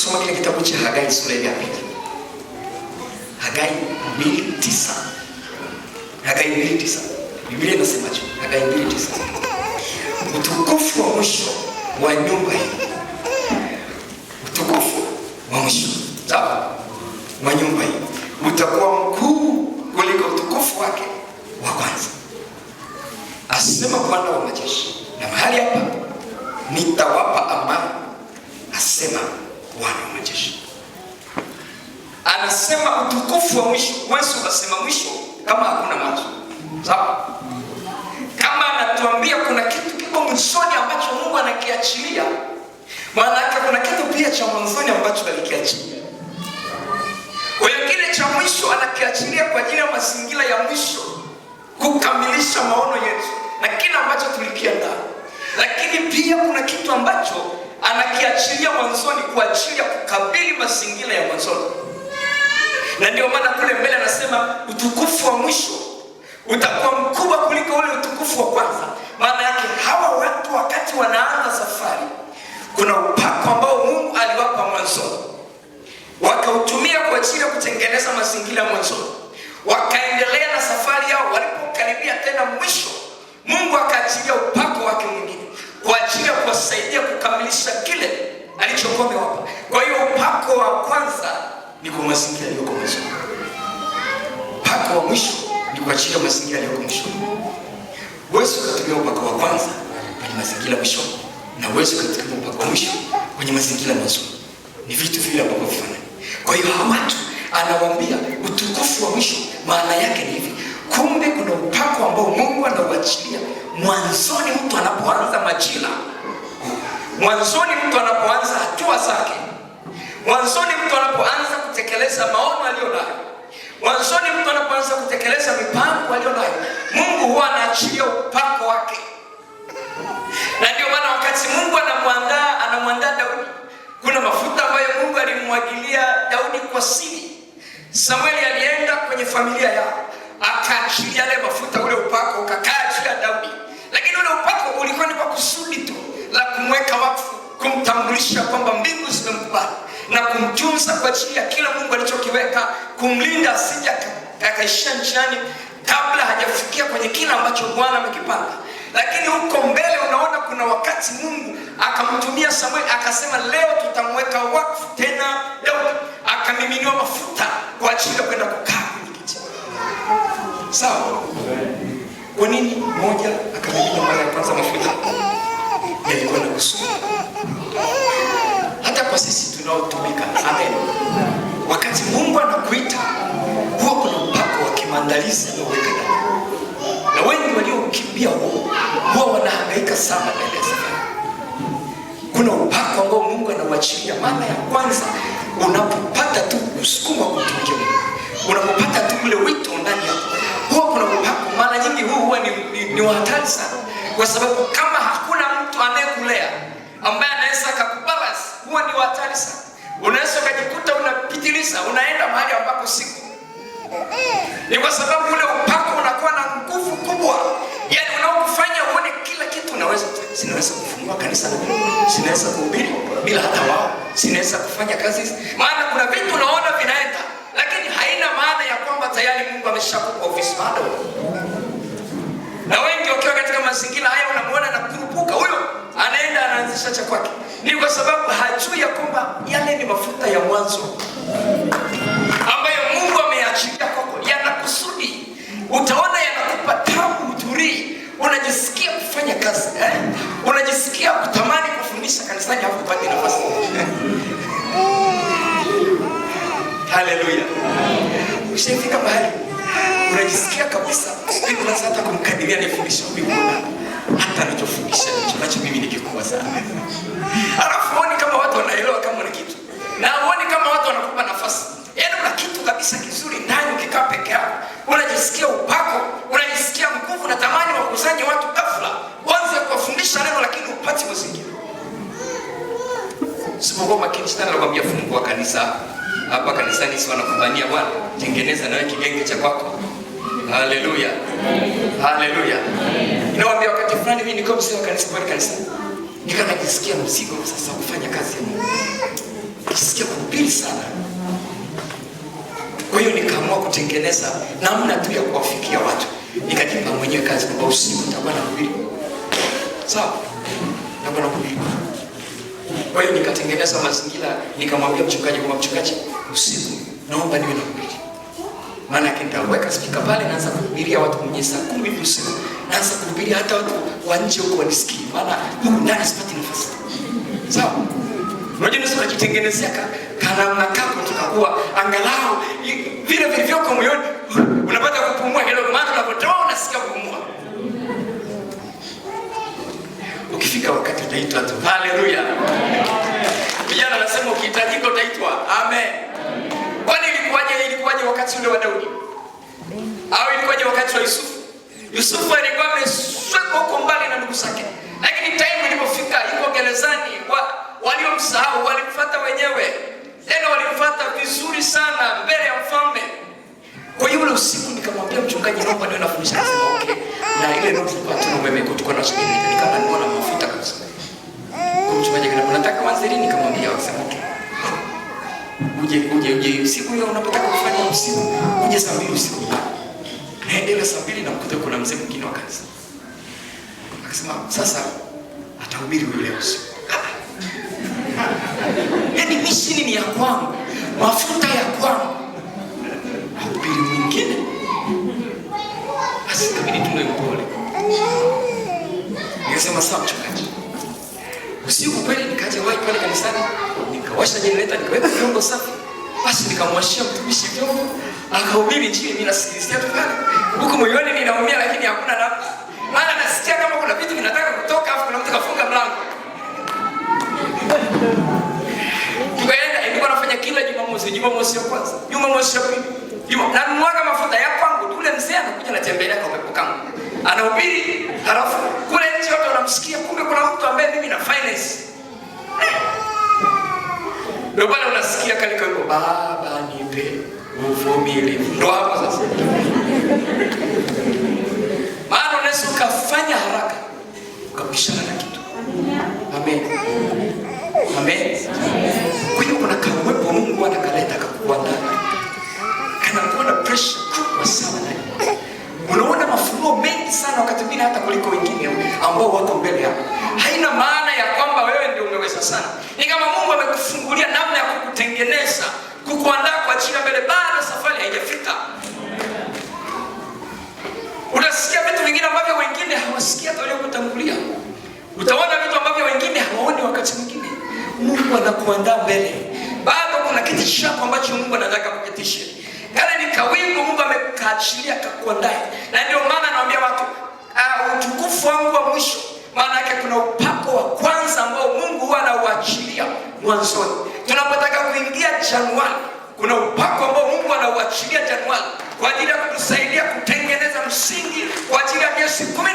kusoma kile kitabu cha Hagai sura ya 2. Hagai 2:9. Hagai 2:9. Biblia inasemaje? Hagai 2:9. Utukufu wa mwisho wa nyumba hii. Utukufu wa mwisho. Sawa? Wa nyumba hii utakuwa mkuu kuliko utukufu wake wa kwanza. Asema Bwana wa majeshi. Na mahali hapa nitawapa amani. Asema Bwana wa majeshi. Anasema utukufu wa mwisho. Wewe unasema mwisho kama hakuna mwanzo. Sawa? Kama anatuambia kuna kitu kiko mwishoni ambacho Mungu anakiachilia, maana yake kuna kitu pia cha mwanzoni ambacho alikiachilia. Kwa hiyo kile cha mwisho anakiachilia kwa ajili ya mazingira ya mwisho, kukamilisha maono yetu na kile ambacho tulikiandaa. Lakini pia kuna kitu ambacho anakiachilia mwanzoni kwa ajili ya kukabili mazingira ya mwanzoni. Na ndio maana kule mbele anasema utukufu wa mwisho utakuwa mkubwa kuliko ule utukufu wa kwanza. Maana yake hawa watu wakati wanaanza safari, kuna upako ambao Mungu aliwapa mwanzoni, wakautumia kwa ajili ya kutengeneza mazingira ya mwanzoni, wakaendelea na safari yao. Walipokaribia tena mwisho, Mungu akaachilia upako wake mwingine kwa ajili ya kuwasaidia kukamilisha kile alichokuwa amewapa. Kwa hiyo upako wa kwanza ni kwa mazingira yaliyoko mwanzo. Upako wa mwisho ni kwa ajili ya mazingira yaliyoko mwisho. Wewe ukatumia upako wa kwanza kwenye mazingira mwisho, na wewe ukatumia upako wa mwisho kwenye mazingira mwanzo. Ni vitu vile ambavyo vifanani. Kwa hiyo hawa watu anawaambia utukufu wa mwisho, maana yake ni hivi. Kumbe kuna upako ambao Mungu anauachilia mwanzoni mtu anapoanza majira. Mwanzoni mtu anapoanza hatua zake. Mwanzoni mtu anapoanza kutekeleza maono aliyonayo. Mwanzoni mtu anapoanza kutekeleza mipango aliyonayo, Mungu huwa anaachilia upako wake. Na ndio maana wakati Mungu anamwandaa Daudi, kuna mafuta ambayo Mungu alimwagilia Daudi kwa siri. Samueli alienda kwenye familia yao, akaachilia yale mafuta, ule upako ukakaa juu ya Daudi. Lakini ule upako ulikuwa ni kwa kusudi tu la kumweka wakfu, kumtambulisha kwamba mbingu zimemkubali na kumtunza kwa ajili ya kila Mungu alichokiweka, kumlinda asije akaishia njiani kabla hajafikia kwenye kila ambacho Bwana amekipanga. Lakini huko mbele unaona kuna wakati Mungu akamtumia Samueli, akasema leo tutamweka wakfu tena Daudi, akamiminiwa mafuta kwa ajili ya kwenda kukaa kwenye kiti. Sawa? Kwa nini mmoja akamiminiwa mara ya kwanza mafuta? Yalikuwa na kusudi. Hata kwa sisi tunaotumika, amen. Wakati Mungu anakuita, huwa kuna upako wa kimaandalizi unaoweka ndani. Na wengi waliokimbia huwa wanahangaika sana mbele ya safari. Kuna upako ambao Mungu anauachilia mara ya kwanza unapopata tu msukumo wa kumtumikia Mungu. Unapopata tu ule wito ndani yako, huwa kuna upako. Mara nyingi huwa ni hatari sana. Kwa sababu kama hakuna mtu anayekulea ambaye anaweza kukubalance, huwa ni hatari sana. Unaweza kujikuta unapitiliza, unaenda mahali ambapo siko. Ni kwa sababu ule upako unakuwa na nguvu kubwa. Yaani unaokufanya uone kila kitu unaweza. Sinaweza kufungua kanisa na sinaweza kuhubiri bila hata wao. Sinaweza kufanya kazi. Maana kuna vitu unaona vinaenda, lakini haina maana ya kwamba tayari Mungu ameshakupa ofisi bado. Na wengi wakiwa katika mazingira haya unamuona na kurupuka, huyo anaenda anaanzisha cha kwake. Ni kwa sababu hajui ya kwamba yale ni mafuta ya mwanzo ambayo Mungu ameachilia kwako, yana kusudi. Utaona yanakupa tabu nzuri, unajisikia kufanya kazi, unajisikia kutamani kufundisha kanisani hapo upate nafasi. Haleluya. Ushafika mahali unajisikia kabisa hivi unaanza hata kumkadiria nifundishe huyu Bwana, hata anachofundisha nacho mimi ni kikubwa sana. Alafu uone kama watu wanaelewa kama ni kitu, na uone kama watu wanakupa nafasi. Yaani una kitu kabisa kizuri ndani, ukikaa peke yako unajisikia upako, unajisikia nguvu na tamani wakusanye watu ghafla uanze kuwafundisha neno, lakini upati mazingira. Sipokuwa makini sana nakwambia, fungua kanisa hapa kanisani, si wanakubania Bwana, tengeneza nawe kigenge cha kwako. Haleluya. Haleluya. Ninawaambia wakati fulani mimi niko msio kanisa kwa kanisa, nikajisikia mzigo sasa kufanya kazi ya Mungu. nikasikia kuhubiri sana. Kwa hiyo nikaamua kutengeneza namna tu ya kuwafikia watu. Nikajipa mwenyewe kazi kwamba usiku nitakuwa nahubiri. Sawa? Nitakuwa nahubiri. Kwa hiyo nikatengeneza mazingira, nikamwambia mchungaji kwamba mchungaji, usiku naomba niwe nahubiri. Maana nitaweka speaker pale, naanza kuhubiria watu kwenye saa 10 usiku. Naanza kuhubiria hata watu wa nje huko wanisikie. Maana huko ndani sipati nafasi. Sawa? Unajua ndio tukajitengenezea kana kako tukakuwa angalau vile vilivyoko moyoni unapata kupumua kidogo, maana unapotoa unasikia kupumua. Ukifika wakati utaitwa tu. Haleluya. Vijana nasema ukihitajika utaitwa. Amen. Kwani ilikuwaje wakati ule wa Daudi? Au ilikuwaje wakati wa Yusufu? Yusufu alikuwa ameswekwa huko mbali na ndugu zake. Lakini time ilipofika yuko gerezani, waliomsahau walimfuata wenyewe. Tena walimfuata vizuri sana mbele ya mfalme. Kwa hiyo ule usiku nikamwambia mchungaji, naomba niwe nafundisha. Akasema okay. Na ile ndio tulikuwa tuna umeme kutoka na shilingi nikawa naona mafuta kabisa. Kwa mchungaji kana nataka wanzili, nikamwambia akasema okay. Uje siku hiyo unapotaka kufanya usiku, uje saa 2 usiku. Naendelea saa 2 na mkuta kuna mzee mwingine wa kanisa. Akasema sasa atahubiri leo usiku. Yaani mishini ni ya kwangu, mafuta ya kwangu. Hubiri mwingine. Basi kabidi tuwe mpole. Nikasema sawa mchungaji. Usiku kweli nikaja wapi pale kanisani, nikawasha generator, nikaweka vyombo safi. Basi nikamwashia mtumishi vyombo, akahubiri injili, mimi nasikilizia tu pale. Huko moyoni ninaumia lakini hakuna namna. Maana nasikia kama kuna vitu vinataka kutoka afu kuna mtu kafunga mlango. Tukaenda, nilikuwa nafanya kila Jumamosi ya kwanza, Jumamosi ya pili. Na mwaga mafuta ya kwangu, yule mzee anakuja anatembelea kwa pepo kangu. Anahubiri, halafu kule nje watu wanamsikia, kumbe kuna mtu ambaye mimi na finance. Ndio bwana unasikia kale kwa baba nipe uvumilivu. Ndio hapo sasa. Maana unaweza ukafanya haraka ukapishana na kitu. Amen. Amen. Kwa hiyo kuna kauwepo Mungu anakaleta kakuwa ndani. Kana kuna pressure kubwa sana ndani. Unaona mafunuo mengi sana wakati mwingine hata kuliko wengine ambao wako mbele yako. Haina maana ya kwamba wewe ndio umeweza sana. Ni kama Mungu amekufungulia namna ya kukutengeneza, kukuandaa kwa ajili ya mbele, bado safari haijafika. Unasikia vitu vingine ambavyo wengine hawasikia hata waliokutangulia. Utaona vitu ambavyo wengine hawaoni wakati mwingine. Mungu anakuandaa mbele. Bado kuna kitu chako ambacho Mungu anataka kukitisha. Kale ni kawingu Mungu amekaachilia kakuandae. Na ndio maana naambia watu, utukufu wangu wa mwisho, maana yake kuna upako wa kwanza ambao Mungu huwa anauachilia mwanzoni. Tunapotaka kuingia Januari, kuna upako ambao Mungu anauachilia Januari kwa ajili ya kutusaidia kutengeneza msingi kwa ajili ya miezi 10